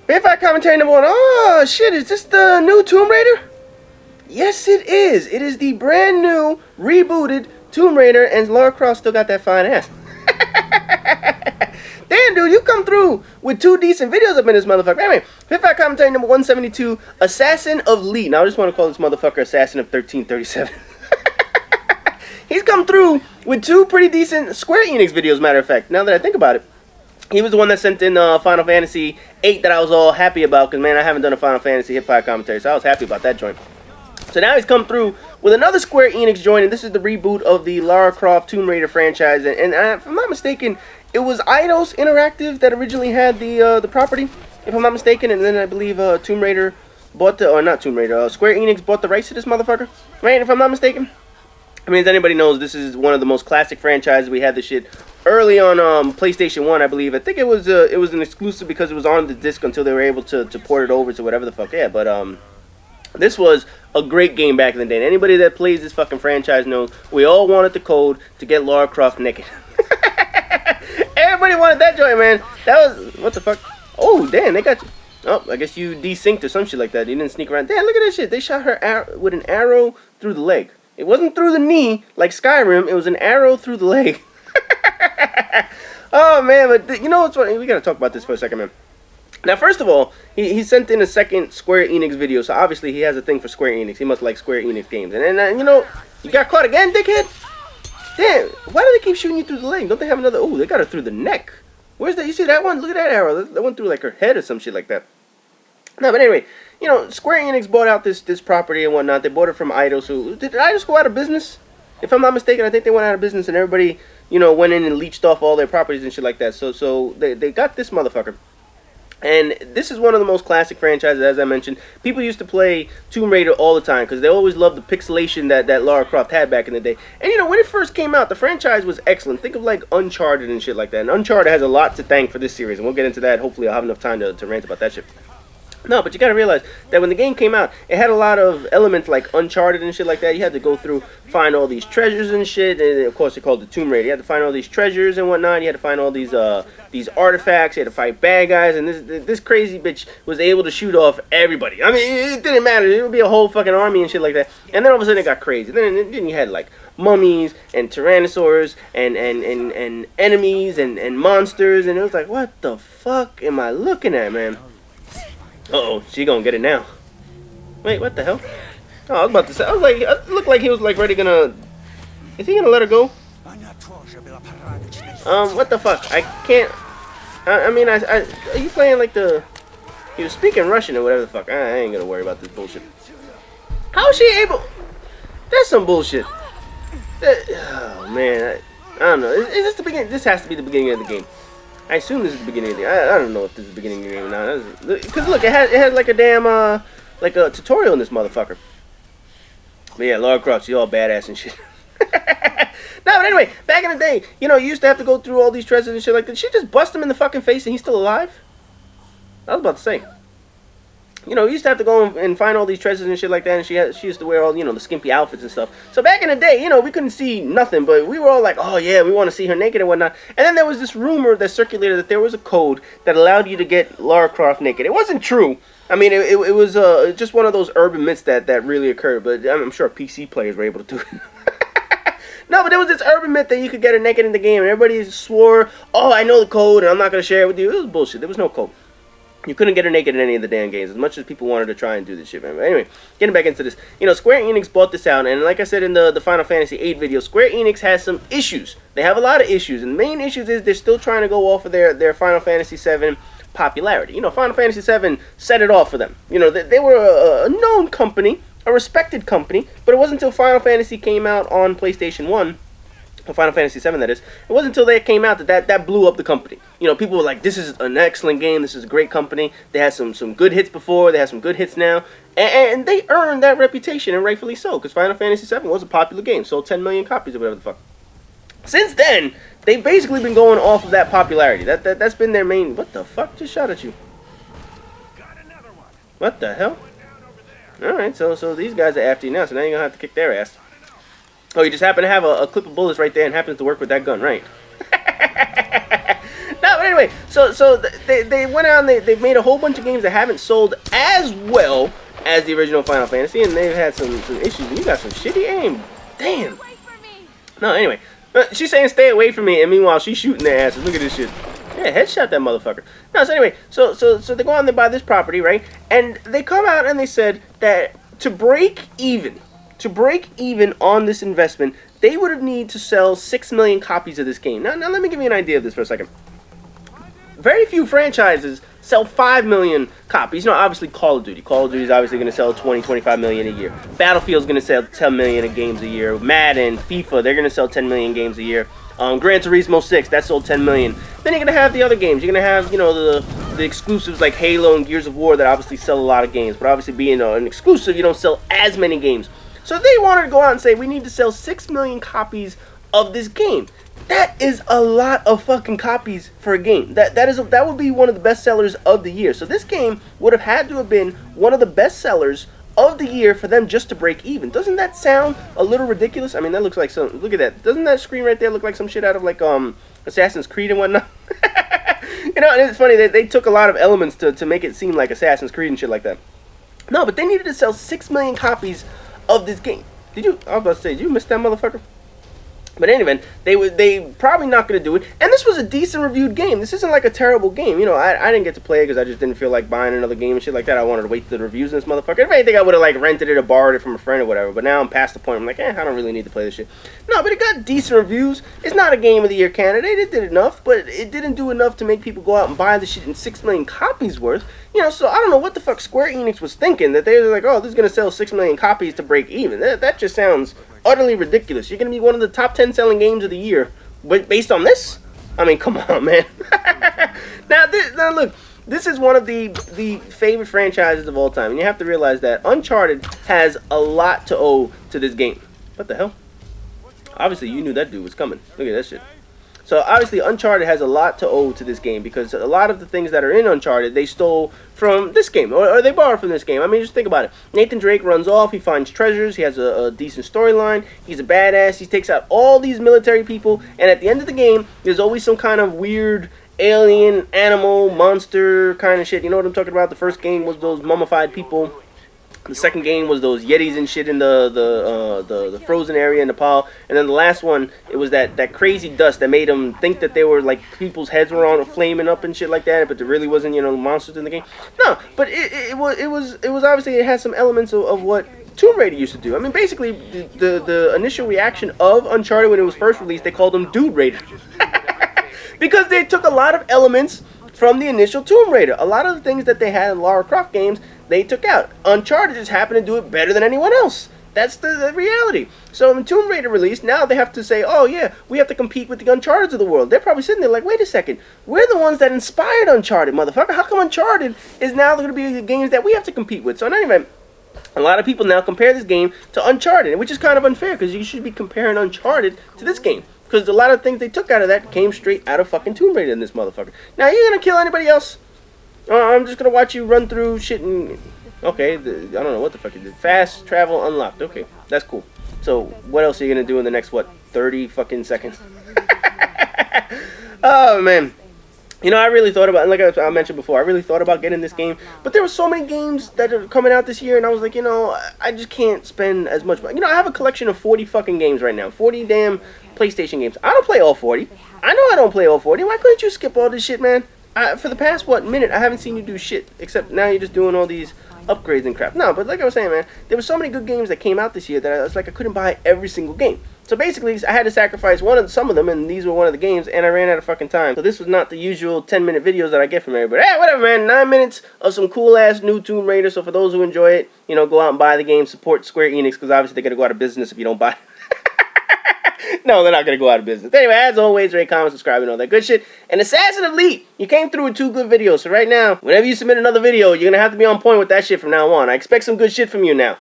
Verify commentary number 1. Oh, shit, is this the new Tomb Raider? Yes, it is. It is the brand new, rebooted Tomb Raider, and Lara Croft still got that fine ass. Damn, dude, you come through with 2 decent videos up in this motherfucker. Anyway, Verify commentary number 172, Assassin of Lee. Now, I just want to call this motherfucker Assassin of 1337. He's come through with 2 pretty decent Square Enix videos, matter of fact, now that I think about it. He was the one that sent in Final Fantasy VIII that I was all happy about, because, man, I haven't done a Final Fantasy hip-fire commentary, so I was happy about that joint. So now he's come through with another Square Enix joint, and this is the reboot of the Lara Croft Tomb Raider franchise. And if I'm not mistaken, it was Eidos Interactive that originally had the property, if I'm not mistaken, and then I believe Tomb Raider bought the, or not Tomb Raider, Square Enix bought the rights to this motherfucker, right, if I'm not mistaken? I mean, as anybody knows, this is one of the most classic franchises. We had this shit early on PlayStation 1, I believe. I think it was an exclusive because it was on the disc until they were able to port it over to whatever the fuck. Yeah, but this was a great game back in the day. And anybody that plays this fucking franchise knows we all wanted the code to get Lara Croft naked. Everybody wanted that joint, man. That was, what the fuck? Oh, damn, they got you. Oh, I guess you desynced or some shit like that. You didn't sneak around. Damn, look at that shit. They shot her with an arrow through the leg. It wasn't through the knee like Skyrim. It was an arrow through the leg. Oh, man, but you know what's funny? We got to talk about this for a second, man. Now, first of all, he sent in a second Square Enix video, so obviously he has a thing for Square Enix. He must like Square Enix games. And then, you know, you got caught again, dickhead? Damn, why do they keep shooting you through the leg? Don't they have another? Oh, they got her through the neck. Where's that? You see that one? Look at that arrow. That went through like her head or some shit like that. No, but anyway, you know, Square Enix bought out this property and whatnot. They bought it from Eidos. Who did Eidos go out of business? If I'm not mistaken, I think they went out of business and everybody, you know, went in and leached off all their properties and shit like that. So they got this motherfucker. And this is one of the most classic franchises, as I mentioned. People used to play Tomb Raider all the time because they always loved the pixelation that Lara Croft had back in the day. And, you know, when it first came out, the franchise was excellent. Think of, like, Uncharted and shit like that. And Uncharted has a lot to thank for this series, and we'll get into that. Hopefully I'll have enough time to rant about that shit. No, but you gotta realize that when the game came out, it had a lot of elements like Uncharted and shit like that. You had to go through, find all these treasures and shit, and of course they called it Tomb Raider. You had to find all these treasures and whatnot. You had to find all these artifacts. You had to fight bad guys, and this crazy bitch was able to shoot off everybody. I mean, it didn't matter. It would be a whole fucking army and shit like that. And then all of a sudden it got crazy. Then you had like mummies and tyrannosaurs and enemies and monsters, and it was like, what the fuck am I looking at, man? Uh-oh, she gonna get it now. Wait, what the hell? Oh, I was about to say, I was like, it looked like he was like ready gonna... Is he gonna let her go? What the fuck? I can't... I mean, are you playing like the... He was speaking Russian or whatever the fuck. I ain't gonna worry about this bullshit. How is she able... That's some bullshit. Oh, man. I don't know. Is this the beginning? This has to be the beginning of the game. I assume this is the beginning of the game. I don't know if this is the beginning of the game or not. Because look, it has like a damn, like a tutorial in this motherfucker. But yeah, Lara Croft, she's all badass and shit. No, but anyway, back in the day, you know, you used to have to go through all these treasures and shit like that. She just bust him in the fucking face and he's still alive? I was about to say. You know, you used to have to go and find all these treasures and shit like that, and she used to wear all, you know, the skimpy outfits and stuff. So back in the day, you know, we couldn't see nothing, but we were all like, oh yeah, we want to see her naked and whatnot. And then there was this rumor that circulated that there was a code that allowed you to get Lara Croft naked. It wasn't true. I mean, it was just one of those urban myths that really occurred, but I'm sure PC players were able to do it. No, but there was this urban myth that you could get her naked in the game, and everybody swore, oh, I know the code, and I'm not going to share it with you. It was bullshit. There was no code. You couldn't get her naked in any of the damn games, as much as people wanted to try and do this shit, man. But anyway, getting back into this. You know, Square Enix bought this out, and like I said in the Final Fantasy VIII video, Square Enix has some issues. They have a lot of issues, and the main issues is they're still trying to go off of their Final Fantasy VII popularity. You know, Final Fantasy VII set it off for them. You know, they were a known company, a respected company, but it wasn't until Final Fantasy came out on PlayStation 1, Final Fantasy VII, that is. It wasn't until that came out that blew up the company. You know, people were like, this is an excellent game, this is a great company, they had some good hits before, they have some good hits now, and they earned that reputation, and rightfully so, because Final Fantasy VII was a popular game, sold 10 million copies or whatever the fuck. Since then, they've basically been going off of that popularity. That's been their main... What the fuck just shot at you? What the hell? Alright, so these guys are after you now, so now you're gonna have to kick their ass. Oh, you just happen to have a clip of bullets right there and happens to work with that gun, right? but anyway, so they went out and they've made a whole bunch of games that haven't sold as well as the original Final Fantasy, and they've had some issues. And you got some shitty aim. Damn. No, anyway, she's saying stay away from me, and meanwhile she's shooting their asses. Look at this shit. Yeah, headshot that motherfucker. No, so anyway, so they go out and they buy this property, right? And they come out and they said that to break even on this investment, they would have need to sell 6 million copies of this game. Now let me give you an idea of this for a second. Very few franchises sell 5 million copies. You know, obviously Call of Duty. Call of Duty is obviously going to sell 20, 25 million a year. Battlefield's going to sell 10 million of games a year. Madden, FIFA, they're going to sell 10 million games a year. Gran Turismo 6, that sold 10 million. Then you're going to have the other games. You're going to have, you know, the exclusives like Halo and Gears of War that obviously sell a lot of games. But obviously being an exclusive, you don't sell as many games. So they wanted to go out and say, we need to sell 6 million copies of this game. That is a lot of fucking copies for a game. That would be one of the best sellers of the year. So this game would have had to have been one of the best sellers of the year for them just to break even. Doesn't that sound a little ridiculous? I mean, that looks like some... Look at that. Doesn't that screen right there look like some shit out of like Assassin's Creed and whatnot? You know, and it's funny that they took a lot of elements to make it seem like Assassin's Creed and shit like that. No, but they needed to sell 6 million copies of this game. I was about to say, did you miss that motherfucker? But anyway, they probably not going to do it. And this was a decent reviewed game. This isn't like a terrible game. You know, I didn't get to play it because I just didn't feel like buying another game and shit like that. I wanted to wait for the reviews in this motherfucker. If anything, I would have like rented it or borrowed it from a friend or whatever. But now I'm past the point. I'm like, I don't really need to play this shit. No, but it got decent reviews. It's not a Game of the Year candidate. It did enough, but it didn't do enough to make people go out and buy the shit in 6 million copies worth. You know, so I don't know what the fuck Square Enix was thinking, that they were like, oh, this is going to sell 6 million copies to break even. That just sounds utterly ridiculous. You're going to be one of the top 10 selling games of the year, but based on this? I mean, come on, man. Now look, this is one of the favorite franchises of all time, and you have to realize that Uncharted has a lot to owe to this game. What the hell? Obviously, you knew that dude was coming. Look at that shit. So obviously Uncharted has a lot to owe to this game because a lot of the things that are in Uncharted they stole from this game or they borrowed from this game. I mean, just think about it. Nathan Drake runs off, he finds treasures, he has a decent storyline, he's a badass, he takes out all these military people, and at the end of the game there's always some kind of weird alien, animal, monster kind of shit. You know what I'm talking about? The first game was those mummified people. The second game was those Yetis and shit in the frozen area in Nepal, and then the last one, it was that crazy dust that made them think that they were like people's heads were on flaming up and shit like that, but there really wasn't, you know, monsters in the game. No, but it was obviously it had some elements of what Tomb Raider used to do. I mean, basically the initial reaction of Uncharted when it was first released, they called them Dude Raider because they took a lot of elements from the initial Tomb Raider. A lot of the things that they had in Lara Croft games, they took out. Uncharted just happened to do it better than anyone else. That's the reality. So when Tomb Raider released, now they have to say, oh yeah, we have to compete with the Uncharteds of the world. They're probably sitting there like, wait a second, we're the ones that inspired Uncharted, motherfucker. How come Uncharted is now going to be the games that we have to compete with? So in any event, a lot of people now compare this game to Uncharted, which is kind of unfair because you should be comparing Uncharted to this game. Because a lot of things they took out of that came straight out of fucking Tomb Raider in this motherfucker. Now, are you going to kill anybody else? I'm just going to watch you run through shit and... Okay, I don't know what the fuck you did. Fast travel unlocked. Okay, that's cool. So, what else are you going to do in the next, 30 fucking seconds? Oh, man. You know, I really thought about, like I mentioned before, I really thought about getting this game. But there were so many games that are coming out this year, and I was like, you know, I just can't spend as much money. You know, I have a collection of 40 fucking games right now. 40 damn PlayStation games. I don't play all 40. I know I don't play all 40. Why couldn't you skip all this shit, man? For the past, minute, I haven't seen you do shit. Except now you're just doing all these upgrades and crap. No, but like I was saying, man, there were so many good games that came out this year that I was like, I couldn't buy every single game. So basically, I had to sacrifice some of them, and these were one of the games, and I ran out of fucking time. So this was not the usual 10-minute videos that I get from everybody. Hey, whatever, man. 9 minutes of some cool-ass new Tomb Raider. So for those who enjoy it, you know, go out and buy the game. Support Square Enix, because obviously they're going to go out of business if you don't buy it. No, they're not going to go out of business. Anyway, as always, rate, comment, subscribe, and all that good shit. And Assassin of Elite, you came through with 2 good videos. So right now, whenever you submit another video, you're going to have to be on point with that shit from now on. I expect some good shit from you now.